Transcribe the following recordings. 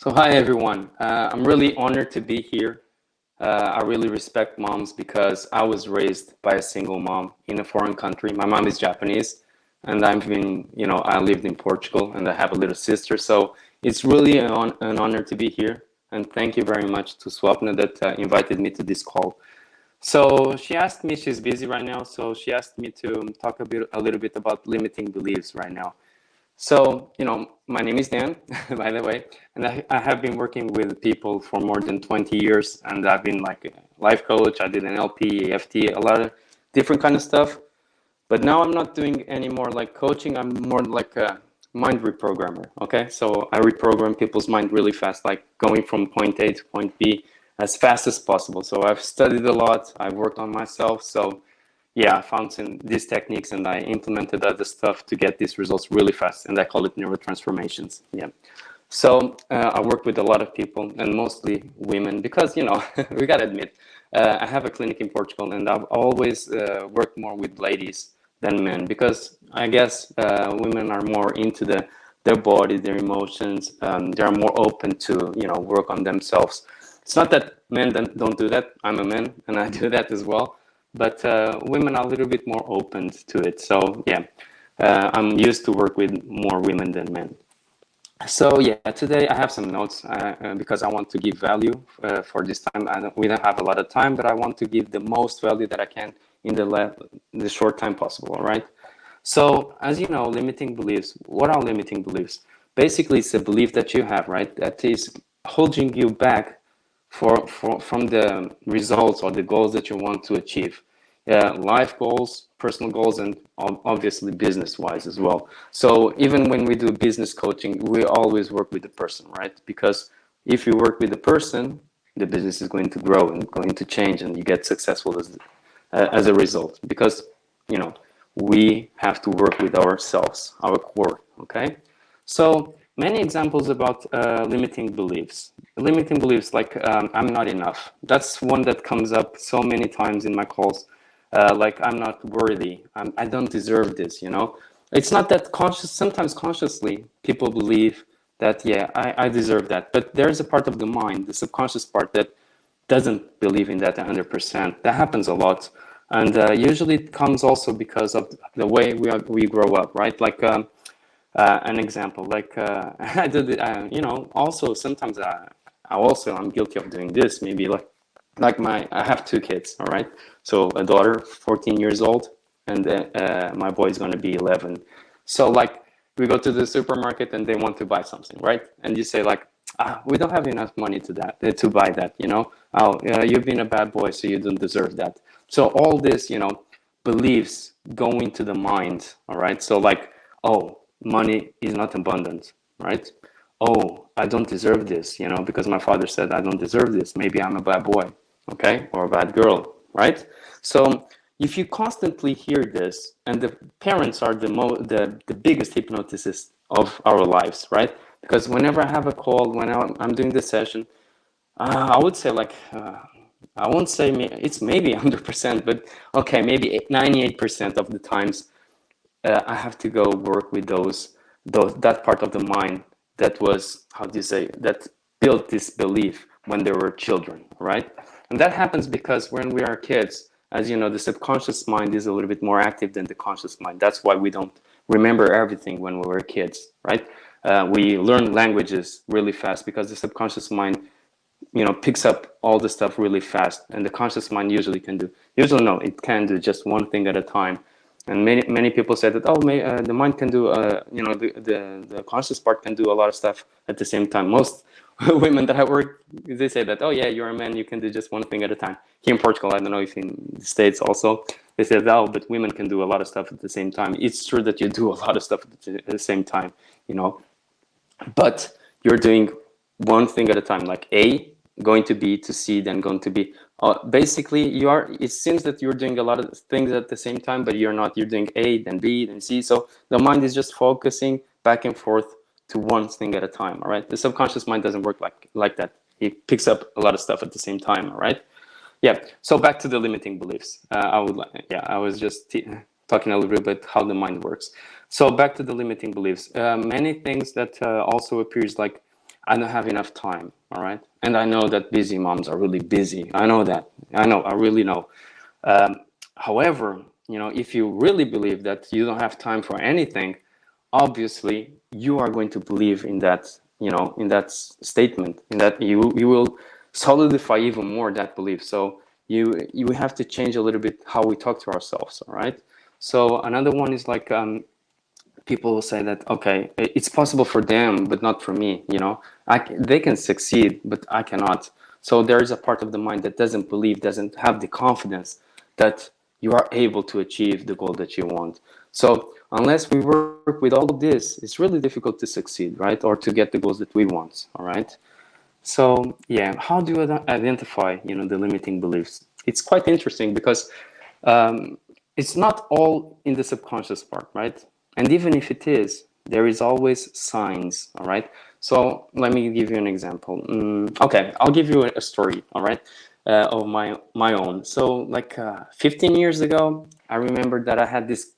So hi everyone. I'm really honored to be here. I really respect moms because I was raised by a single mom in a foreign country. My mom is Japanese, and I lived in Portugal, and I have a little sister. So it's really an honor to be here. And thank you very much to Swapna that invited me to this call. So she asked me, she's busy right now, so she asked me to talk a little bit about limiting beliefs right now. So, my name is Dan, by the way, and I have been working with people for more than 20 years, and I've been like a life coach. I did an LP, AFT, a lot of different kind of stuff. But now I'm not doing any more like coaching. I'm more like a mind reprogrammer. Okay, so I reprogram people's mind really fast, like going from point A to point B as fast as possible. So I've studied a lot. I've worked on myself. So yeah, I found these techniques and I implemented other stuff to get these results really fast. And I call it neurotransformations. Yeah. So I work with a lot of people and mostly women because, we got to admit, I have a clinic in Portugal and I've always worked more with ladies than men because I guess women are more into their body, their emotions. They are more open to, work on themselves. It's not that men don't do that. I'm a man and I do that as well. But women are a little bit more open to it. So yeah, I'm used to work with more women than men. So yeah, today I have some notes because I want to give value for this time. We don't have a lot of time, but I want to give the most value that I can in the short time possible, all right? So as you know, limiting beliefs, what are limiting beliefs? Basically, it's a belief that you have, right? That is holding you back from the results or the goals that you want to achieve. Life goals, personal goals, and obviously business-wise as well. So even when we do business coaching, we always work with the person, right? Because if you work with the person, the business is going to grow and going to change, and you get successful as a result. Because we have to work with ourselves, our core. Okay, so many examples about limiting beliefs. Limiting beliefs like I'm not enough. That's one that comes up so many times in my calls. Like I'm not worthy. I don't deserve this. It's not that conscious. Sometimes consciously, people believe that yeah, I deserve that. But there's a part of the mind, the subconscious part, that doesn't believe in that 100%. That happens a lot, and usually it comes also because of the way we grow up, right? Like. An example, like I did, also sometimes I'm guilty of doing this. Maybe like I have two kids, all right. So a daughter, 14 years old, and my boy is going to be 11. So like we go to the supermarket and they want to buy something, right? And you say like, we don't have enough money to buy that. You've been a bad boy, so you don't deserve that. So all this, beliefs go into the mind, all right. So like, oh, money is not abundant, right? Oh, I don't deserve this, because my father said I don't deserve this. Maybe I'm a bad boy, okay, or a bad girl, right? So if you constantly hear this, and the parents are the biggest hypnotists of our lives, right? Because whenever I have a call, when I'm doing the session, I would say like, I won't say it's maybe 100%, but okay, maybe 98% of the times, I have to go work with that part of the mind that was, how do you say, that built this belief when they were children, right? And that happens because when we are kids, as you know, the subconscious mind is a little bit more active than the conscious mind. That's why we don't remember everything when we were kids, right? We learn languages really fast because the subconscious mind, picks up all the stuff really fast, and the conscious mind usually can do just one thing at a time. And many people say that, the mind can do, the conscious part can do a lot of stuff at the same time. Most women that I work, they say that, oh yeah, you're a man, you can do just one thing at a time. Here in Portugal, I don't know if in the States also, they say, oh, but women can do a lot of stuff at the same time. It's true that you do a lot of stuff at the same time, but you're doing one thing at a time, like A, going to B to C, then going to B. Basically, it seems that you're doing a lot of things at the same time, but you're not. You're doing A, then B, then C. So the mind is just focusing back and forth to one thing at a time, all right? The subconscious mind doesn't work like that. It picks up a lot of stuff at the same time, all right? Yeah, so back to the limiting beliefs. I was just talking a little bit about how the mind works. So back to the limiting beliefs. Many things that also appears like I don't have enough time, all right? And I know that busy moms are really busy. I know that. I really know. However, if you really believe that you don't have time for anything, obviously you are going to believe in that, in that statement, in that you will solidify even more that belief. So you have to change a little bit how we talk to ourselves, all right? So another one is like, people will say that, okay, it's possible for them but not for me, they can succeed but I cannot. So there is a part of the mind that doesn't believe, doesn't have the confidence that you are able to achieve the goal that you want. So unless we work with all of this, it's really difficult to succeed, right? Or to get the goals that we want, all right? So yeah, how do you identify, the limiting beliefs? It's quite interesting because it's not all in the subconscious part, right? And even if it is, there is always signs, all right? So let me give you an example. Okay, I'll give you a story, all right, of my own. So like 15 years ago, I remember that I had this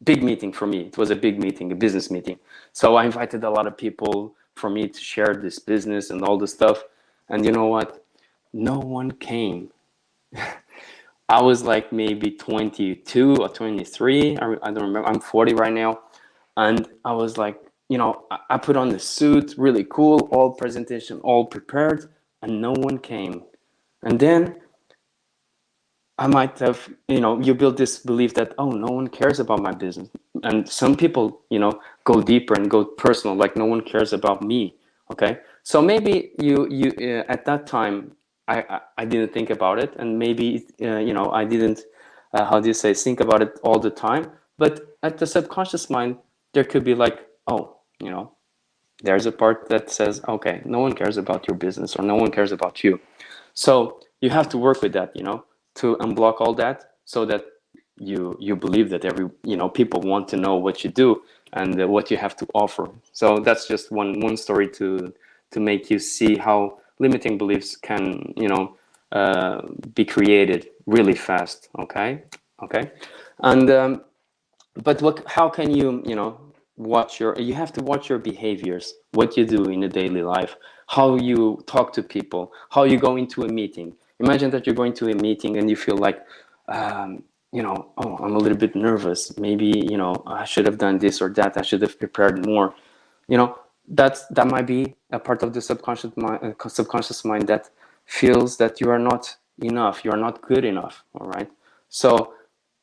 big meeting for me. It was a big meeting, a business meeting. So I invited a lot of people for me to share this business and all this stuff. And you know what? No one came. I was like maybe 22 or 23. I don't remember. I'm 40 right now. And I was like, I put on the suit, really cool, all presentation, all prepared, and no one came. And then I might have, you build this belief that, oh, no one cares about my business. And some people, go deeper and go personal, like no one cares about me. Okay. So maybe you at that time, I didn't think about it. And maybe, I didn't, how do you say, think about it all the time. But at the subconscious mind, there could be like, oh, there's a part that says, okay, no one cares about your business or no one cares about you. So you have to work with that, to unblock all that so that you believe that people want to know what you do and what you have to offer. So that's just one story to make you see how limiting beliefs can be created really fast. Okay, and but how can you have to watch your behaviors, what you do in a daily life, how you talk to people, how you go into a meeting. Imagine that you're going to a meeting and you feel like, oh, I'm a little bit nervous. Maybe, I should have done this or that. I should have prepared more. That might be a part of the subconscious mind that feels that you are not enough. You are not good enough. All right. So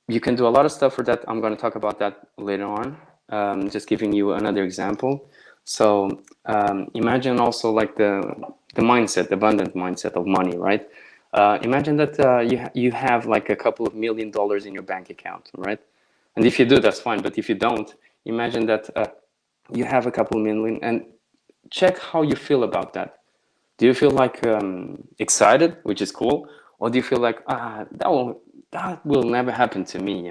you can do a lot of stuff for that. I'm going to talk about that later on. Just giving you another example. So imagine also like the mindset, the abundant mindset of money, right? Imagine that you have like a couple of $1 million in your bank account, right? And if you do, that's fine. But if you don't, imagine that you have a couple million and check how you feel about that. Do you feel like excited, which is cool? Or do you feel like, that will never happen to me,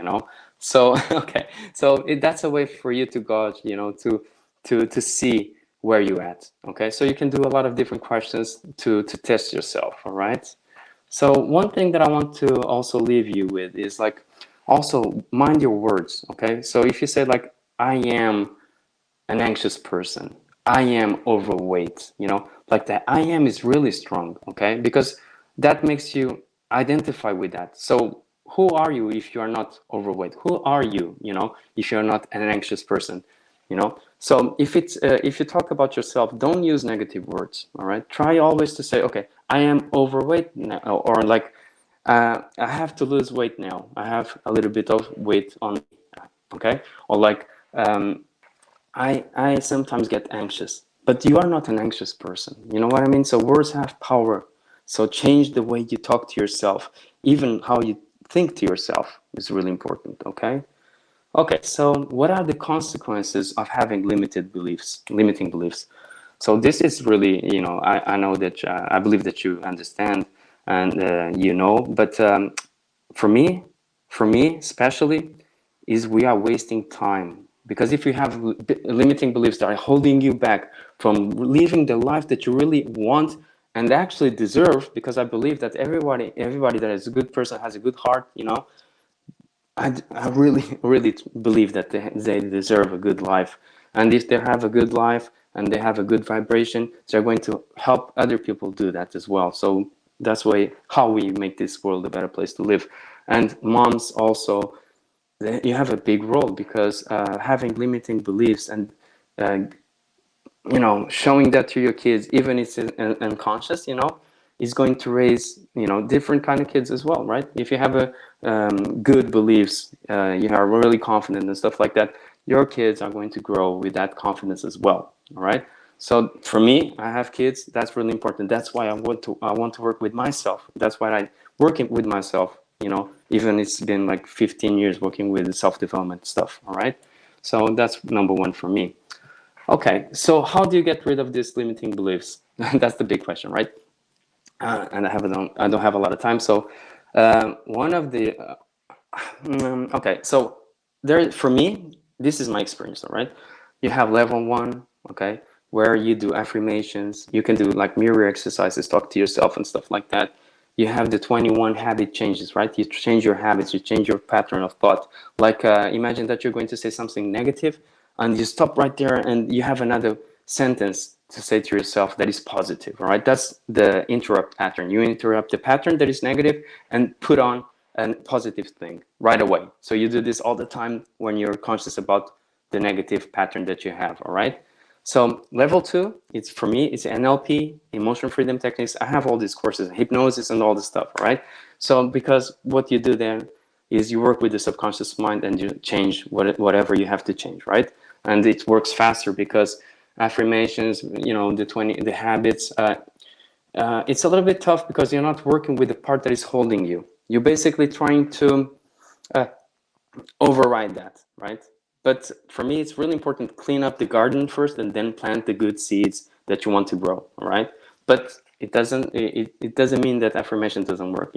So, okay. So that's a way for you to gauge, to see where you're at. Okay. So you can do a lot of different questions to test yourself. All right. So one thing that I want to also leave you with is like, also mind your words. Okay. So if you say like, I am an anxious person, I am overweight, like that I am is really strong. Okay. Because that makes you identify with that. So who are you if you are not overweight? Who are you, if you're not an anxious person, So if you talk about yourself, don't use negative words. All right. Try always to say, okay, I am overweight now, or like, I have to lose weight now. I have a little bit of weight on, okay. Or like, I sometimes get anxious, but you are not an anxious person. You know what I mean? So words have power. So change the way you talk to yourself. Even how you think to yourself is really important. Okay. Okay. So what are the consequences of having limiting beliefs? So this is really, I know that I believe that you understand and but for me especially, is we are wasting time. Because if you have limiting beliefs that are holding you back from living the life that you really want and actually deserve, because I believe that everybody that is a good person has a good heart, I really, really believe that they deserve a good life. And if they have a good life, and they have a good vibration, they're going to help other people do that as well. So that's how we make this world a better place to live. And moms also, you have a big role, because having limiting beliefs and showing that to your kids, even if it's unconscious, is going to raise different kind of kids as well, right? If you have a good beliefs, you are really confident and stuff like that, your kids are going to grow with that confidence as well. All right. So for me, I have kids. That's really important. That's why I want to work with myself. That's why I working with myself. Even it's been like 15 years working with self-development stuff. All right. So that's number one for me. Okay. So how do you get rid of these limiting beliefs? That's the big question, right? And I don't have a lot of time. So one of the okay. So for me, this is my experience. All right. You have level 1. Okay, where you do affirmations. You can do like mirror exercises, talk to yourself and stuff like that. You have the 21 habit changes, right? You change your habits, you change your pattern of thought. Like imagine that you're going to say something negative, and you stop right there and you have another sentence to say to yourself that is positive. All right, that's the interrupt pattern. You interrupt the pattern that is negative and put on a positive thing right away. So you do this all the time when you're conscious about the negative pattern that you have. All right. So level 2, for me, it's NLP, emotion freedom techniques. I have all these courses, hypnosis and all this stuff, all right? So because what you do then is you work with the subconscious mind and you change whatever you have to change, right? And it works faster because affirmations, the habits, it's a little bit tough because you're not working with the part that is holding you. You're basically trying to override that, right? But for me, it's really important to clean up the garden first and then plant the good seeds that you want to grow, all right? But it doesn't mean that affirmation doesn't work,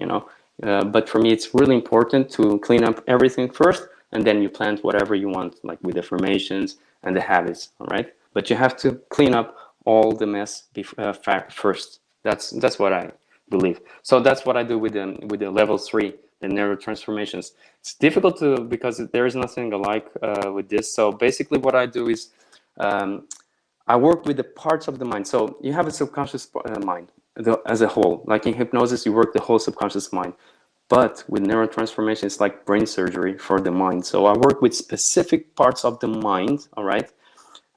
but for me, it's really important to clean up everything first, and then you plant whatever you want, like with affirmations and the habits, all right? But you have to clean up all the mess first. That's what I believe. So that's what I do with the level 3, the neurotransformations. It's difficult because there is nothing alike with this. So basically what I do is I work with the parts of the mind. So you have a subconscious mind as a whole. Like in hypnosis, you work the whole subconscious mind. But with neurotransformation, it's like brain surgery for the mind. So I work with specific parts of the mind, all right,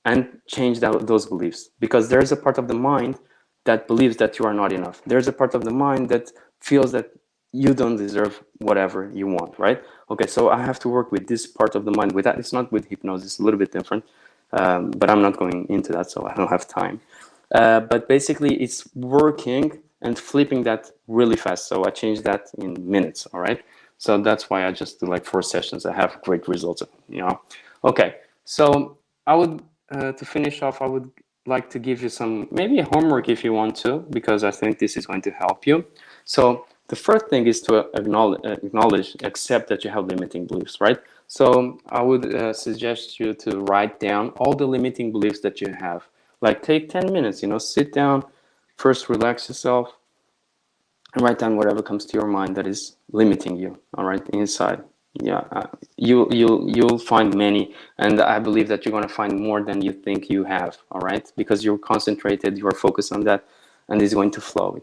and change those beliefs. Because there's a part of the mind that believes that you are not enough. There's a part of the mind that feels that you don't deserve whatever you want, right? Okay, so I have to work with this part of the mind. With that, it's not with hypnosis, it's a little bit different, but I'm not going into that, so I don't have time. But basically, it's working and flipping that really fast. So I change that in minutes, all right? So that's why I just do like 4 sessions. I have great results, Okay, so I would, to finish off, I would like to give you maybe a homework if you want to, because I think this is going to help you. So the first thing is to accept that you have limiting beliefs, right? So I would suggest you to write down all the limiting beliefs that you have. Like take 10 minutes, sit down, first relax yourself, and write down whatever comes to your mind that is limiting you, all right, inside. Yeah, you'll find many, and I believe that you're going to find more than you think you have, all right, because you're concentrated, you're focused on that, and it's going to flow.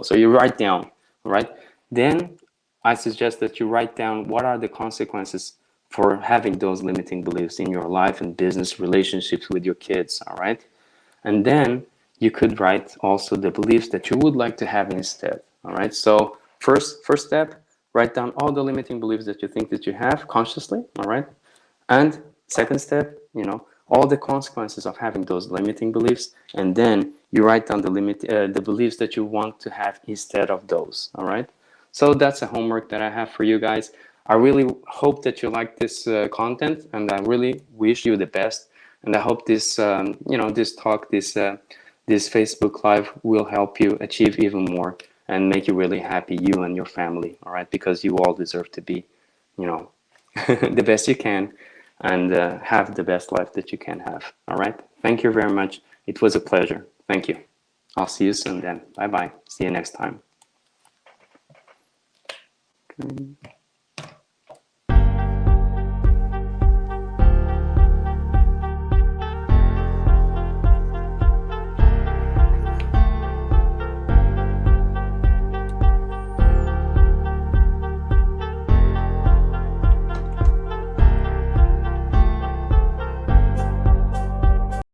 So you write down, all right. Then I suggest that you write down what are the consequences for having those limiting beliefs in your life and business, relationships with your kids, all right. And then you could write also the beliefs that you would like to have instead, all right. So first step, write down all the limiting beliefs that you think that you have consciously, all right? And second step, all the consequences of having those limiting beliefs, and then you write down the beliefs that you want to have instead of those, all right? So that's a homework that I have for you guys. I really hope that you like this content, and I really wish you the best. And I hope this, this talk, this Facebook Live will help you achieve even more and make you really happy, you and your family, all right? Because you all deserve to be, the best you can and have the best life that you can have, all right? Thank you very much. It was a pleasure. Thank you. I'll see you soon then. Bye-bye. See you next time. Okay.